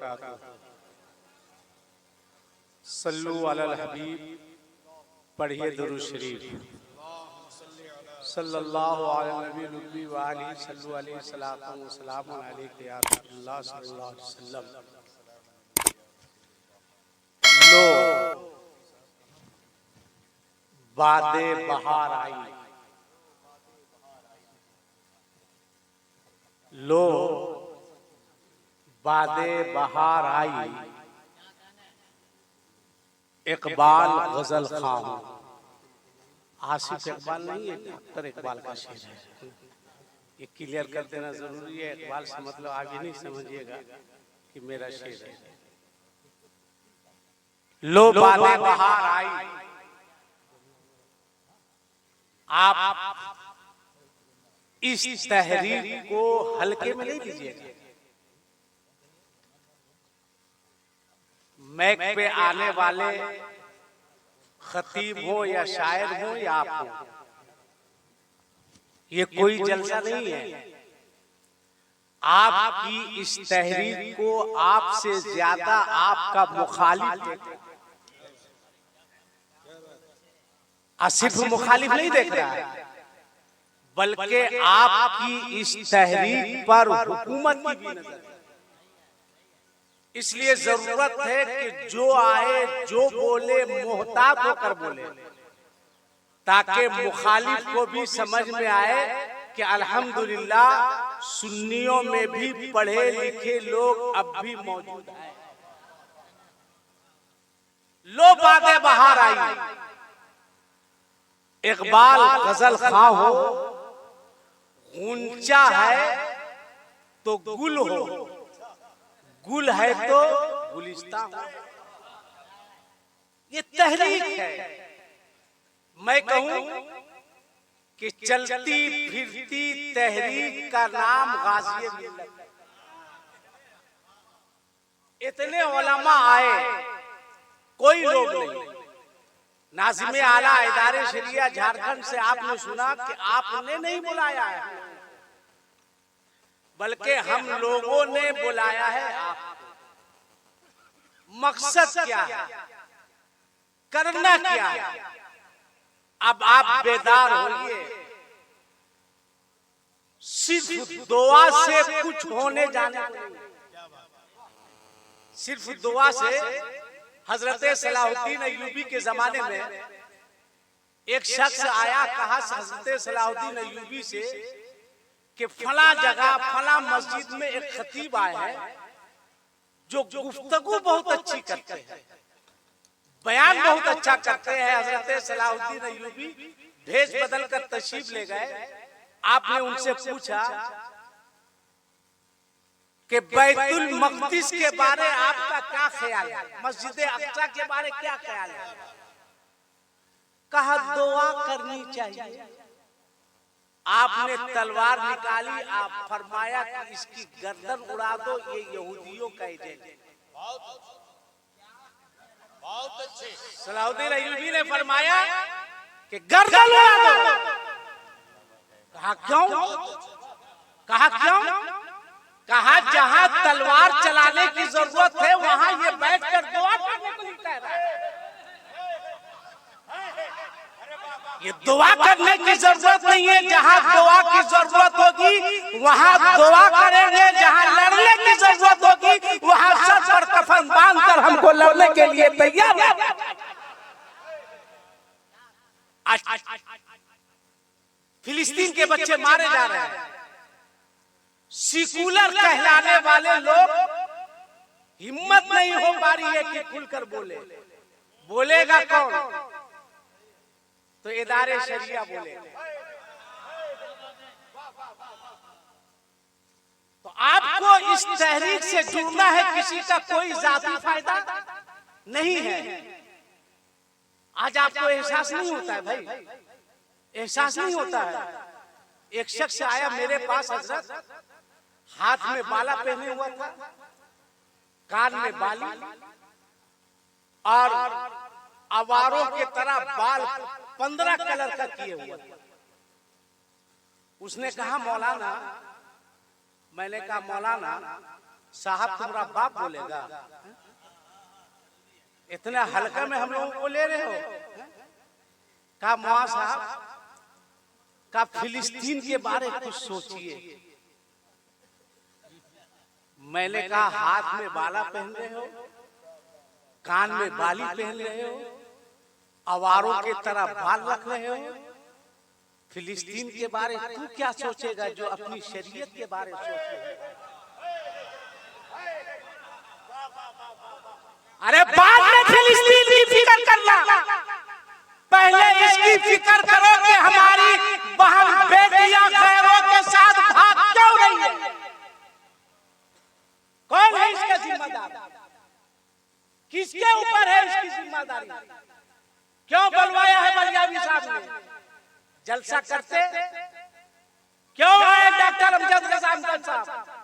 वबरकातुहू। सल्लु अलल हबीब, पढ़िए दुरूद शरीफ। सल्लल्लाहु अलैहि नबी व आलिहि सल्लु अलैहि सलातो व सलाम अलैका या रसूलल्लाह सल्लल्लाहु अलैहि वसल्लम। लो बादे बहार आई, लो बादे बहार आई, इकबाल गजल खां हूं। आसिफ इकबाल नहीं है, डॉक्टर इकबाल का शेर है। ये क्लियर कर देना जरूरी है। इकबाल से मतलब आगे नहीं समझिएगा कि मेरा शेर है। लो बादे बहार आई, आप इस तहरीर को हल्के में नहीं लीजिएगा। मैक पे आने वाले खतीब हो या शायर हो या आप हो, ये कोई जलसा नहीं है। आपकी इस तहरीर को आपसे ज्यादा आपका मुखालिफ सिर्फ मुखालिफ नहीं देख रहा है, बल्कि आपकी इस तहरीर पर हुकूमत की भी नजर है। इसलिए जरूरत है कि जो आए जो बोले मोहतात होकर बोले, ताकि मुखालिफ को भी समझ में आए कि अल्हम्दुलिल्लाह सुन्नियों में भी पढ़े लिखे लोग अब भी मौजूद हैं। लो बादे बहार आई, इकबाल गजल खां हो, ऊंचा है तो गुल हो, गुल है तो गुलिस्तां हो। ये तहरीक है। मैं कहूं कि चलती फिरती तहरीक का नाम गाज़िए मिल्लत। इतने उलमा आए, कोई लोग नहीं। नाज़िमे आला इदारे शरिया झारखंड से आपने सुना कि आपने नहीं बुलाया है, बल्कि हम लोगों ने बुलाया है आपको। मकसद क्या है, करना क्या है? अब आप बेदार होइए। सिर्फ दुआ से कुछ होने जाने को नहीं। सिर्फ दुआ से हजरत सलाहुद्दीन अय्यूबी के जमाने में एक शख्स आया, कहा हजरत सलाहुद्दीन अय्यूबी से कि फला जगह फला मस्जिद में एक खतीब आए हैं जो गुफ्तगू बहुत अच्छी करते हैं, बयान बहुत अच्छा करते हैं। हजरत सलाहुद्दीन अय्यूबी भेष बदल कर तशरीफ ले गए। आपने उनसे पूछा कि बैतुल मक़दिस के बारे आपका क्या ख्याल है, मस्जिद अक़सा के बारे क्या ख्याल है? कहा दुआ करनी चाहिए। आपने तलवार निकाली, आप फरमाया कि इसकी गर्दन उड़ा दो, ये यहूदियों का एजेंट है। बहुत अच्छे। सलाहुद्दीन अय्यूबी ने फरमाया कि गर्दन उड़ा दो। कहा क्यों? कहा क्यों? कहा जहां तलवार चलाने की जरूरत है वहां ये बैठकर दुआ करने को नहीं कह रहा है। ये दुआ करने की जरूरत नहीं है। जहां दुआ की जरूरत होगी वहां दुआ करेंगे, जहां लड़ने की जरूरत होगी वहां सर पर कफन बांधकर हमको लड़ने के लिए तैयार है। आज फिलिस्तीन के बच्चे मारे जा रहे हैं। सेकुलर कहलाने वाले लोग हिम्मत नहीं हो पा रही है कि खुलकर बोले। बोलेगा कौन? तो इदारे शरिया बोलेगा। तो आपको इस तहरीक से जुड़ना है, किसी का कोई जाती फायदा नहीं है। आज आपको एहसास नहीं होता है भाई, एहसास नहीं होता है। एक शख्स आया मेरे पास, हजरत हाथ में बाला पहने हुआ था, कान में बाली और अवारों के तरह बाल 15 कलर का किए हुआ था। उसने कहा मौलाना, मैंने कहा मौलाना साहब तुम्हारा बाप बोलेगा? इतना हल्का में हम लोगों को ले रहे हो? कहा मौआ साहब का फिलिस्तीन के बारे में कुछ सोचिए। मैंने कहा हाथ में बाला पहन रहे हो, कान में बाली पहन रहे हो, अवारों के तरह बाल रख रहे हो, फिलिस्तीन के बारे में तू क्या सोचेगा जो अपनी शरीयत के बारे में सोचेगा? अरे बाद में फिलिस्तीन की फिक्र करना, पहले इसकी फिक्र करो कि हमारी बहन बेटियां गैरों के साथ भाग क्यों रही है? कौन है इसका जिम्मेदार? किसके ऊपर है इसकी जिम्मेदारी? क्यों बुलवाया है बलियावी साहब ने? जलसा करते क्यों आए डॉक्टर अमजद रजा अमजद साहब?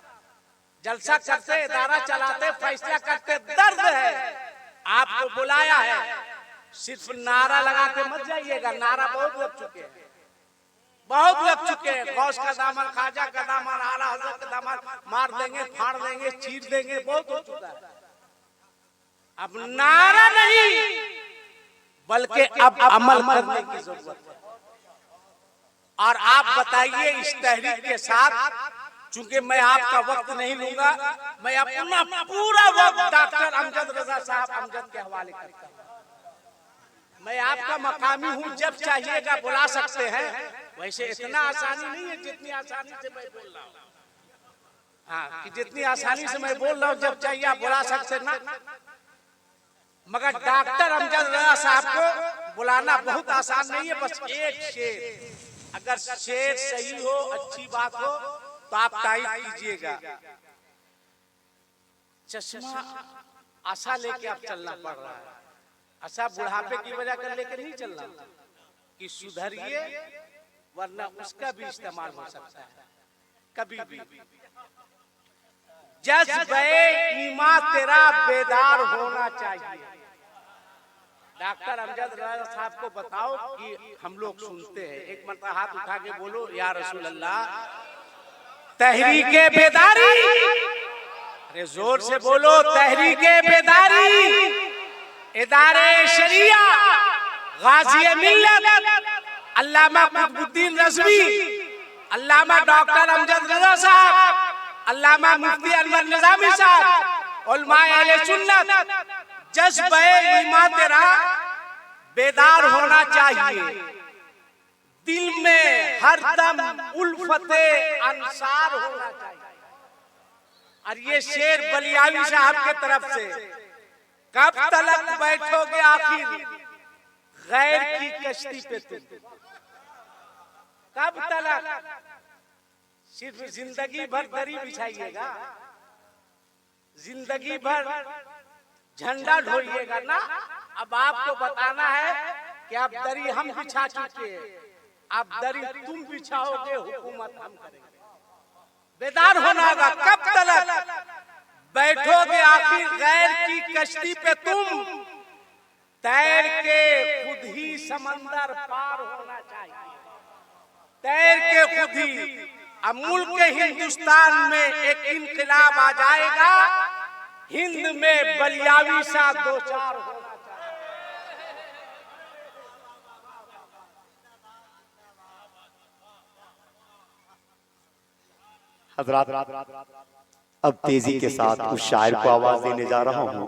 जलसा करते, इदारा चलाते, फैसला करते, दर्द है। आपको बुलाया है, सिर्फ नारा लगा के मत जाइएगा। नारा बहुत लग चुके हैं, बहुत लग चुके हैं। गौस का दामन, खाजा का दामन, आला हजरत का दामन मार देंगे, फाड़ देंगे, चीर देंगे, बहुत हो चुका है। अब नारा नहीं बल्कि अब अमल करने की जरूरत है। और आप बताइए इस तहरीक के साथ, चूंकि मैं आपका वक्त नहीं लूंगा, मैं अपना पूरा वक्त डॉक्टर अमजद रजा साहब अमजद के हवाले करता हूं। मैं आपका मकामी हूं, जब चाहिएगा बुला सकते हैं। वैसे इतना आसानी नहीं है जितनी आसानी से मैं बोल रहा हूं। हाँ, कि जितनी आसानी से मैं बोल रहा हूं, जब चाहिए आप बुला सकते ना। मगर डॉक्टर अमजद रजा साहब को बुलाना बहुत आसान नहीं है। बस एक शेर, अगर शेर सही हो, अच्छी बात हो तो आप तारीफ कीजिएगा। चश्मा आशा लेके आप चलना पड़ रहा है। आशा बुढ़ापे की वजह कर लेकर नहीं चलना कि सुधरिए, वरना उसका भी इस्तेमाल हो सकता है कभी भी। जज्बे ईमान तेरा बेदार होना चाहिए। डॉक्टर अमजद रजा साहब को बताओ कि हम लोग सुनते हैं। एक मरतबा हाथ उठा के बोलो, या रसूल अल्लाह तहरीके बेदारी। अरे जोर से बोलो, तहरीके बेदारी, इदारे शरिया, गाजी मिल्लत, अल्लामा कुतुबुद्दीन रज़वी, अल्लामा डॉक्टर अमजद रजा साहब, अल्लामा मुफ्ती अनवर निजामी साहब, उलमाए अहले सुन्नत, जज्बे ईमान तेरा बेदार होना चाहिए। दिल में हरदम उल्फते अंसार होना चाहिए। और ये शेर बलियावी साहब के तरफ से, कब तलक बैठोगे आखिर गैर की कश्ती पे तुम? कब तलक? सिर्फ जिंदगी भर दरी बिछाइएगा, जिंदगी भर झंडा ढोइएगा ना। अब आपको बताना है कि अब दरी हम बिछा चुके हैं, अब दरी तुम बिछाओगे, हुकूमत हम करेंगे। बेदार होना होगा। कब तलक बैठोगे आखिर गैर की कश्ती पे तुम? तैर के खुद ही समंदर पार होना चाहिए, तैर के खुद ही। अब मुल्क हिंदुस्तान में एक इनकलाब आ जाएगा, हिंद में बलियावी सा दो चार होना चाहिए। हज़रात, अब तेजी के साथ उस शायर को आवाज देने जा रहा हूँ।